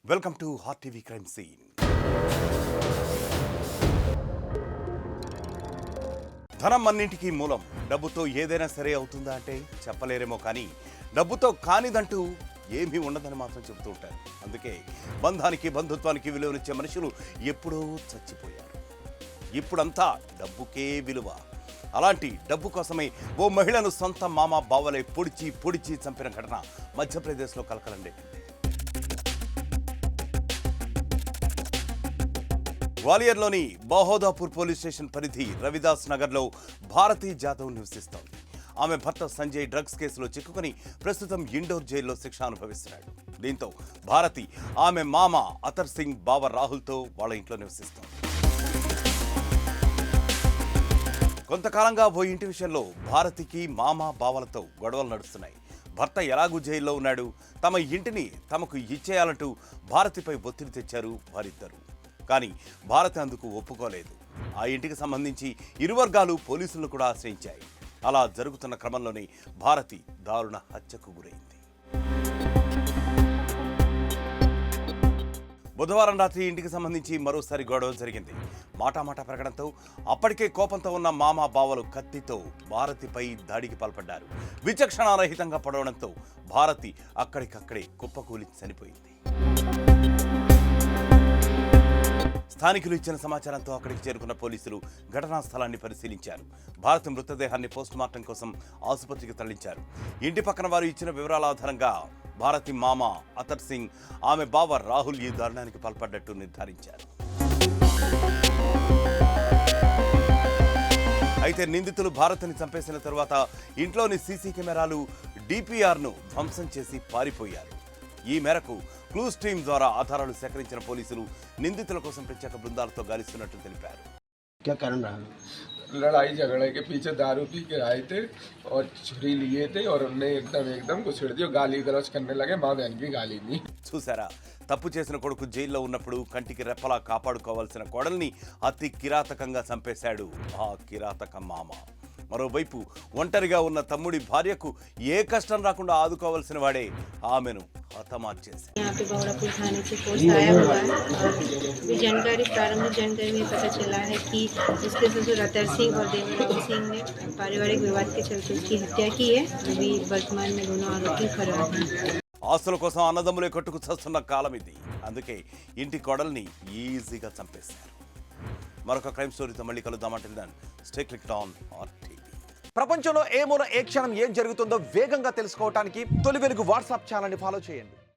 Welcome to hot TV crime scene. ధనం అన్నింటికీ మూలం. డబ్బుతో ఏదైనా సరే అవుతుందా అంటే చెప్పలేరేమో, కానీ డబ్బుతో కానిదంటూ ఏమీ ఉండదని మాత్రం చెబుతూ ఉంటారు. అందుకే బంధానికి బంధుత్వానికి విలువనిచ్చే మనుషులు ఎప్పుడో చచ్చిపోయారు. ఇప్పుడంతా డబ్బుకే విలువ. అలాంటి డబ్బు కోసమే ఓ మహిళను సొంత మామ బావలే పొడిచి చంపిన ఘటన మధ్యప్రదేశ్లో కలకలం రేపింది. గ్వాలియర్లోని బహోదాపూర్ పోలీస్ స్టేషన్ పరిధి రవిదాస్ నగర్లో భారతీ జాదవ్ నివసిస్తోంది. ఆమె భర్త సంజయ్ డ్రగ్స్ కేసులో చిక్కుకుని ప్రస్తుతం ఇండోర్ జైల్లో శిక్ష అనుభవిస్తున్నాడు. దీంతో భారతి ఆమె మామ అతర్ సింగ్ బావ రాహుల్తో వాళ్ళ ఇంట్లో నివసిస్తోంది. కొంతకాలంగా ఓ ఇంటి విషయంలో భారతికి మామ బావలతో గొడవలు నడుస్తున్నాయి. భర్త ఎలాగూ జైల్లో ఉన్నాడు, తమ ఇంటిని తమకు ఇచ్చేయాలంటూ భారతిపై ఒత్తిడి తెచ్చారు వారిద్దరు. కానీ భారతి అందుకు ఒప్పుకోలేదు. ఆ ఇంటికి సంబంధించి ఇరు వర్గాలు పోలీసులను కూడా ఆశ్రయించాయి. అలా జరుగుతున్న క్రమంలోనే భారతి దారుణ హత్యకు గురైంది. బుధవారం రాత్రి ఇంటికి సంబంధించి మరోసారి గొడవ జరిగింది. మాటామాట పెరగడంతో అప్పటికే కోపంతో ఉన్న మామ బావలు కత్తితో భారతిపై దాడికి పాల్పడ్డారు. విచక్షణారహితంగా పడవడంతో భారతి అక్కడికక్కడే కుప్పకూలి చనిపోయింది. స్థానికులు ఇచ్చిన సమాచారంతో అక్కడికి చేరుకున్న పోలీసులు ఘటనా స్థలాన్ని పరిశీలించారు. భారతి మృతదేహాన్ని పోస్టుమార్టం కోసం ఆసుపత్రికి తరలించారు. ఇంటి పక్కన వారు ఇచ్చిన వివరాల ఆధారంగా భారతి మామ అతర్ సింగ్, ఆమె బావ రాహుల్ ఈ దారుణానికి పాల్పడ్డట్టు నిర్ధారించారు. అయితే నిందితులు భారతిని చంపేసిన తరువాత ఇంట్లోని సీసీ కెమెరాలు, డిపిఆర్ను ధ్వంసం చేసి పారిపోయారు. ఈ మేరకు క్లూస్ టీమ్ ద్వారా ఆధారాలు సేకరించిన పోలీసులు నిందితుల కోసం ప్రత్యేక బృందాలతో గాలిస్తున్నట్టు తెలిపారు. लड़ाई झगड़े के पीछे दारू पी के आए थे और छुरी लिए थे और उन्हें एकदम घुसेड़ दिया, गाली गलौज करने लगे. माँ बहन की गाली दी. చూసారా, తప్పు చేసిన కొడుకు జైల్లో ఉన్నప్పుడు కంటికి రెప్పలా కాపాడుకోవాల్సిన కోడల్ని అతి కిరాతకంగా చంపేశాడు ఆ కిరాతక మామ. మరోవైపు ఒంటరిగా ఉన్న తమ్ముడి భార్యకు ఏ కష్టం రాకుండా ఆదుకోవాల్సిన వాడే ఆమెను హతమార్చేశాడు. यहाँ पे बहुड़ापुर थाने से फोर्स आया हुआ है और प्रारंभिक जानकारी में पता चला है कि उसके ससुर अतर सिंह और देवराज सिंह ने पारिवारिक विवाद के चलते उसकी हत्या की है. अभी वर्तमान में दोनों आरोपी फरार हैं. ఆస్తుల కోసం అన్నదమ్ములే కొట్టుకు చస్తున్న కాలం ఇది. అందుకే ఇంటి కోడల్ని ఈజీగా చంపేశారు. మరొక క్రైమ్ స్టోరీతో మళ్ళీ కలుద్దామంటే స్టే క్లిక్డ్ ఆన్ RTV. ప్రపంచంలో ఏ మూల ఏ క్షణం ఏం జరుగుతుందో వేగంగా తెలుసుకోవడానికి తొలి వెలుగు వాట్సాప్ ఛానల్ని ఫాలో చేయండి.